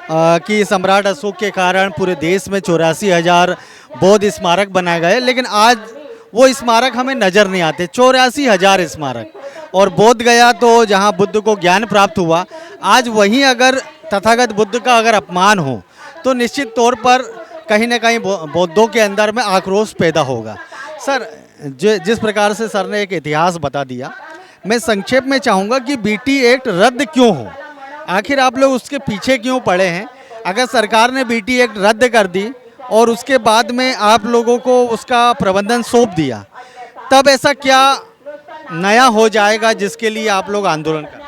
कि सम्राट अशोक के कारण पूरे देश में 84,000 बौद्ध स्मारक बनाए गए, लेकिन आज वो स्मारक हमें नज़र नहीं आते। 84,000 स्मारक, और बोध गया तो जहाँ बुद्ध को ज्ञान प्राप्त हुआ, आज वहीं अगर तथागत बुद्ध का अगर अपमान हो तो निश्चित तौर पर कहीं ना कहीं बौद्धों के अंदर में आक्रोश पैदा होगा। सर, जिस प्रकार से सर ने एक इतिहास बता दिया, मैं संक्षेप में चाहूँगा कि बीटी एक्ट रद्द क्यों हो, आखिर आप लोग उसके पीछे क्यों पड़े हैं? अगर सरकार ने बीटी एक्ट रद्द कर दी और उसके बाद में आप लोगों को उसका प्रबंधन सौंप दिया, तब ऐसा क्या नया हो जाएगा जिसके लिए आप लोग आंदोलन करें?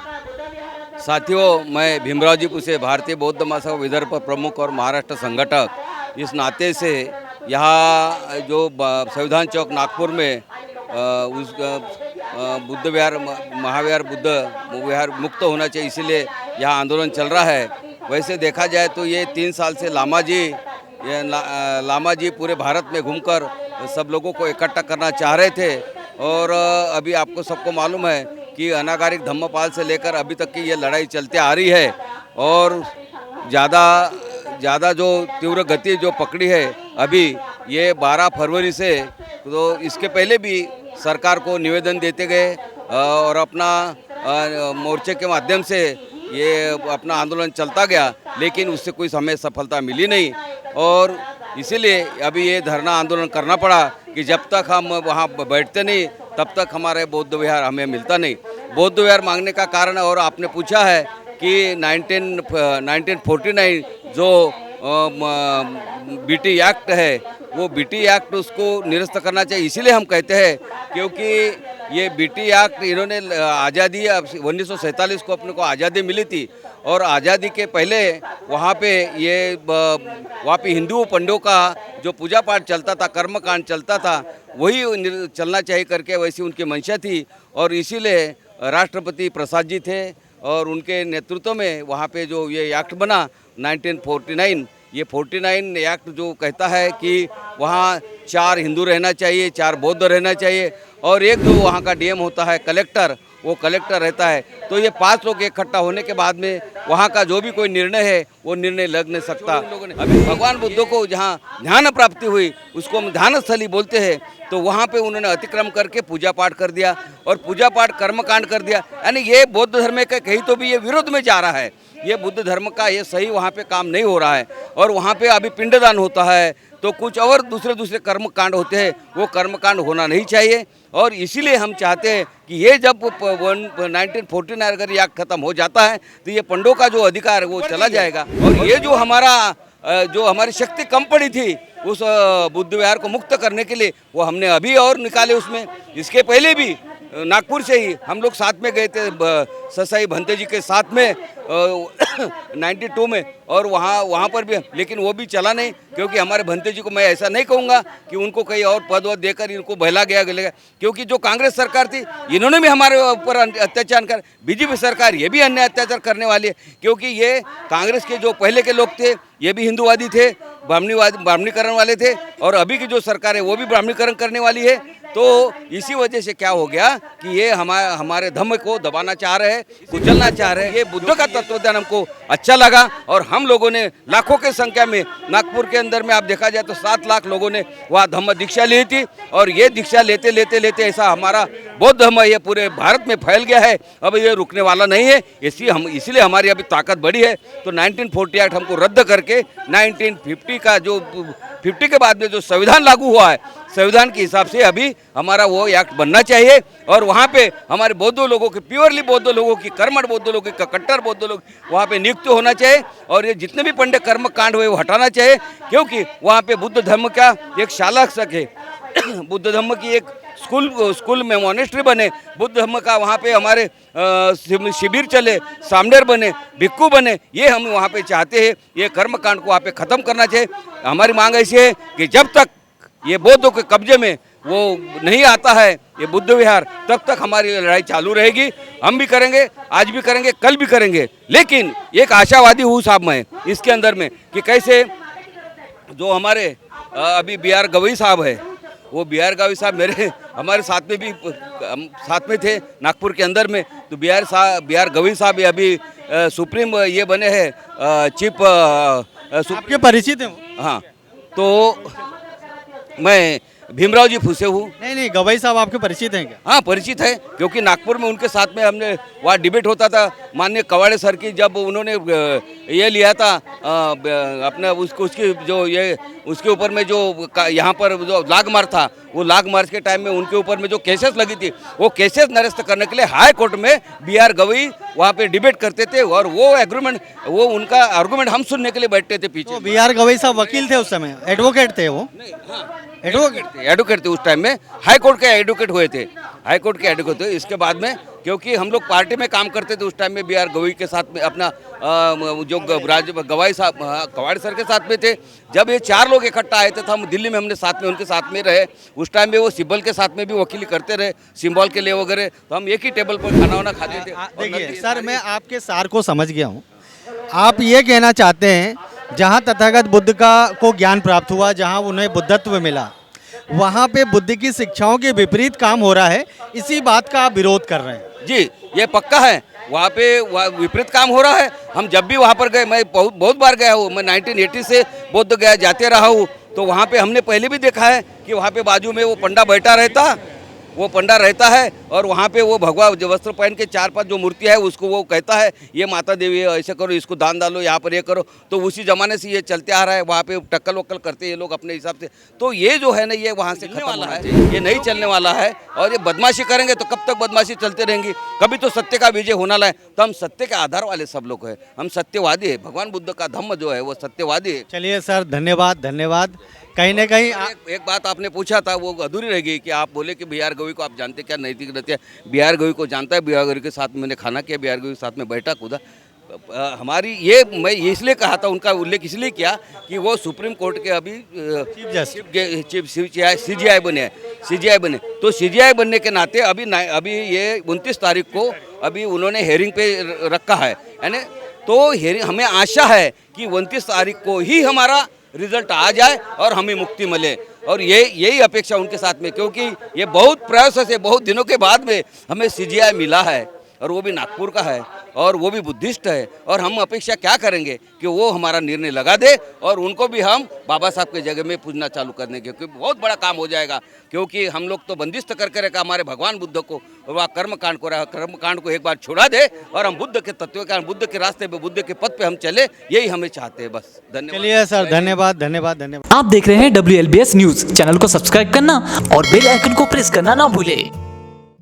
साथियों, मैं भीमराव जी पुसे, भारतीय बौद्ध महासभा विदर्भ प्रमुख और महाराष्ट्र संगठक, इस नाते से यहाँ जो संविधान चौक नागपुर में उस बुद्ध विहार, महाविहार बुद्ध विहार मुक्त होना चाहिए, इसीलिए यहाँ आंदोलन चल रहा है। वैसे देखा जाए तो ये 3 साल से लामा जी पूरे भारत में घूमकर सब लोगों को इकट्ठा करना चाह रहे थे। और अभी आपको सबको मालूम है कि अनागारिक धम्मपाल से लेकर अभी तक की ये लड़ाई चलते आ रही है, और ज़्यादा जो तीव्र गति जो पकड़ी है अभी ये 12 फरवरी से, तो इसके पहले भी सरकार को निवेदन देते गए और अपना मोर्चे के माध्यम से ये अपना आंदोलन चलता गया, लेकिन उससे कोई हमें सफलता मिली नहीं। और इसीलिए अभी ये धरना आंदोलन करना पड़ा कि जब तक हम वहाँ बैठते नहीं तब तक हमारे बौद्ध विहार हमें मिलता नहीं। बौद्ध विहार मांगने का कारण, और आपने पूछा है कि 1949 जो बीटी एक्ट है, वो बीटी एक्ट उसको निरस्त करना चाहिए। इसीलिए हम कहते हैं क्योंकि ये बीटी एक्ट, इन्होंने आज़ादी 1947 को अपने को आज़ादी मिली थी, और आज़ादी के पहले वहाँ पे हिंदू पंडों का जो पूजा पाठ चलता था, कर्मकांड चलता था, वही चलना चाहिए करके वैसी उनकी मंशा थी। और इसीलिए राष्ट्रपति प्रसाद जी थे और उनके नेतृत्व में वहाँ पे जो ये एक्ट बना 1949, ये 49 एक्ट जो कहता है कि वहाँ 4 हिंदू रहना चाहिए, 4 बौद्ध रहना चाहिए, और एक जो वहाँ का डीएम होता है कलेक्टर, वो कलेक्टर रहता है। तो ये 5 लोग इकट्ठा होने के बाद में वहाँ का जो भी कोई निर्णय है वो निर्णय लग नहीं सकता। अभी भगवान बुद्ध को जहाँ ध्यान प्राप्ति हुई उसको हम ध्यान स्थली बोलते हैं, तो वहाँ पे उन्होंने अतिक्रम करके पूजा पाठ कर दिया और पूजा पाठ कर्मकांड कर दिया। यानी ये बौद्ध धर्म के कहीं तो भी ये विरोध में जा रहा है, ये बुद्ध धर्म का ये सही वहाँ पे काम नहीं हो रहा है। और वहाँ पे अभी पिंडदान होता है, तो कुछ और दूसरे कर्मकांड होते हैं, वो कर्मकांड होना नहीं चाहिए। और इसीलिए हम चाहते हैं कि ये जब 1949 अगर ये एक्ट खत्म हो जाता है तो ये पंडों का जो अधिकार है वो चला जाएगा। और ये जो हमारी शक्ति कम पड़ी थी उस बुद्ध विहार को मुक्त करने के लिए, वो हमने अभी और निकाले उसमें। इसके पहले भी नागपुर से ही हम लोग साथ में गए थे ससाई भंते जी के साथ में 92 में, और वहाँ पर भी, लेकिन वो भी चला नहीं, क्योंकि हमारे भंते जी को मैं ऐसा नहीं कहूँगा कि उनको कहीं और पद वद देकर इनको बहला गया, क्योंकि जो कांग्रेस सरकार थी इन्होंने भी हमारे ऊपर अत्याचार कर, बीजेपी सरकार ये भी अन्य अत्याचार करने वाली है, क्योंकि ये कांग्रेस के जो पहले के लोग थे ये भी हिंदूवादी थे, ब्राह्मणीकरण वाले थे, और अभी की जो सरकार है वो भी ब्राह्मणीकरण करने वाली है। तो इसी वजह से क्या हो गया कि ये हमारे धर्म को दबाना चाह रहे हैं, कुचलना चाह रहे हैं। ये बुद्ध का तत्वज्ञान हमको अच्छा लगा, और हम लोगों ने लाखों की संख्या में नागपुर के अंदर में आप देखा जाए तो 7 लाख लोगों ने वहाँ धम्म दीक्षा ली थी। और ये दीक्षा लेते लेते ऐसा हमारा बौद्ध धर्म ये पूरे भारत में फैल गया है, अब ये रुकने वाला नहीं है। इसीलिए हमारी अभी ताकत बढ़ी है। तो 1948 हमको रद्द करके 1950 का जो 50 के बाद में जो संविधान लागू हुआ है, संविधान के हिसाब से अभी हमारा वो एक्ट बनना चाहिए, और वहाँ पे हमारे बौद्ध लोगों के, प्योरली बौद्ध लोगों की, कर्मठ बौद्ध लोगों की, कट्टर बौद्ध लोग वहाँ पे नियुक्त होना चाहिए, और ये जितने भी पंडित कर्म कांड हुए वो हटाना चाहिए, क्योंकि वहाँ पे बुद्ध धर्म का एक शाला है बुद्ध धर्म की एक स्कूल में मॉनेस्ट्री बने, बुद्ध धर्म का वहाँ पे हमारे शिविर चले, सामनेर बने, भिक्खू बने, ये हम वहाँ पे चाहते हैं। ये कर्मकांड को वहाँ पे ख़त्म करना चाहिए। हमारी मांग ऐसी है कि जब तक ये बौद्धों के कब्जे में वो नहीं आता है ये बुद्ध विहार, तब तक हमारी लड़ाई चालू रहेगी। हम भी करेंगे, आज भी करेंगे, कल भी करेंगे। लेकिन एक आशावादी हूँ साहब मैं इसके अंदर में कि कैसे जो हमारे अभी BR गवई साहब है, वो बी आर गवई साहब मेरे हमारे साथ में भी हम साथ में थे नागपुर के अंदर में। तो बी आर गवई साहब अभी सुप्रीम ये बने हैं चीफ आपके परिचित हैं वो? हाँ, तो मैं भीमराव जी फुसे हूँ। नहीं, गवई साहब आपके परिचित हैं क्या? हाँ, परिचित है, क्योंकि नागपुर में उनके साथ में हमने वहाँ डिबेट होता था। माननीय कवाड़े सर की जब उन्होंने ये लिया था अपना उसकी जो ये उसके ऊपर में जो यहाँ पर जो लाग मार्च था, वो लाग मार्च के टाइम में उनके ऊपर में जो केसेस लगी थी, वो केसेस निरस्त करने के लिए हाई कोर्ट में बी आर गवई वहाँ पे डिबेट करते थे और वो एग्रीमेंट वो उनका आर्गूमेंट हम सुनने के लिए बैठते थे पीछे। तो बी आर गवई साहब वकील थे उस समय, एडवोकेट थे वो? एडवोकेट थे उस टाइम में, हाई कोर्ट के एडवोकेट हुए थे, हाई कोर्ट के एडवोकेट थे। इसके बाद में क्योंकि हम लोग पार्टी में काम करते थे उस टाइम में, बी आर गवई के साथ में अपना जो गवाई साहब कवाड़ी सर के साथ में थे। जब ये 4 लोग इकट्ठा आए थे तो हम दिल्ली में हमने साथ में उनके साथ में रहे। उस टाइम में वो सिब्बल के साथ में भी वकीली करते रहे, सिंबल के लिए वगैरह, तो हम एक ही टेबल पर खाना वाना खाते थे। देखिए सर, मैं आपके सार को समझ गया हूँ। आप ये कहना चाहते हैं जहाँ तथागत बुद्ध को ज्ञान प्राप्त हुआ, जहाँ उन्हें बुद्धत्व मिला, वहाँ पे बुद्ध की शिक्षाओं के विपरीत काम हो रहा है, इसी बात का आप विरोध कर रहे हैं? जी, ये पक्का है, वहाँ पे विपरीत काम हो रहा है। हम जब भी वहाँ पर गए, मैं बहुत बार गया हूँ, मैं 1980 से बौद्ध गया जाते रहा हूँ, तो वहाँ पे हमने पहले भी देखा है कि वहाँ पे बाजू में वो पंडा बैठा रहता, वो पंडा रहता है और वहाँ पे वो भगवा जो वस्त्र पहन के 4-5 जो मूर्ति है उसको वो कहता है ये माता देवी है, ऐसे करो, इसको दान डालो, यहाँ पर ये करो। तो उसी ज़माने से ये चलते आ रहा है, वहाँ पे टक्कल वक्कल करते हैं ये लोग अपने हिसाब से। तो ये जो है ना, ये वहाँ से खत्म वाला है, ये नहीं चलने वाला है। और ये बदमाशी करेंगे तो कब तक बदमाशी चलते रहेंगी? कभी तो सत्य का विजय होना है। तो हम सत्य के आधार वाले सब लोग हैं, हम सत्यवादी है। भगवान बुद्ध का धम्म जो है वो सत्यवादी है। चलिए सर, धन्यवाद। कहीं ना कहीं एक बात आपने पूछा था, वो अधूरी रह गई कि आप बोले कि बी आर गवई को आप जानते क्या नैतिक रहते हैं? बी आर गवई को जानता है, बी आर गवई के साथ मैंने खाना किया, बी आर गवई के साथ में बैठा कूदा। हमारी ये मैं इसलिए कहा था, उनका उल्लेख इसलिए किया कि वो सुप्रीम कोर्ट के अभी चीफ CGI बने। तो CGI बनने के नाते अभी ये 29 तारीख को अभी उन्होंने हेयरिंग पे रखा है, यानी तो हेयरिंग हमें आशा है कि 29 तारीख को ही हमारा रिजल्ट आ जाए और हमें मुक्ति मिले। और यही अपेक्षा उनके साथ में, क्योंकि ये बहुत प्रयासों से बहुत दिनों के बाद में हमें CGI मिला है, और वो भी नागपुर का है और वो भी बुद्धिस्ट है। और हम अपेक्षा क्या करेंगे कि वो हमारा निर्णय लगा दे और उनको भी हम बाबा साहब के जगह में पूजना चालू कर देंगे, क्योंकि बहुत बड़ा काम हो जाएगा। क्योंकि हम लोग तो बंदिस्त करके रखा हमारे भगवान बुद्ध को, और वह कर्मकांड को एक बार छुड़ा दे और हम बुद्ध के तत्व का, बुद्ध के रास्ते पे, बुद्ध के पथ पे हम चले, यही हमें चाहते हैं बस। धन्यवाद। चलिए सर, धन्यवाद। आप देख रहे हैं WLBS न्यूज। चैनल को सब्सक्राइब करना और बेल आइकन को प्रेस करना ना भूले।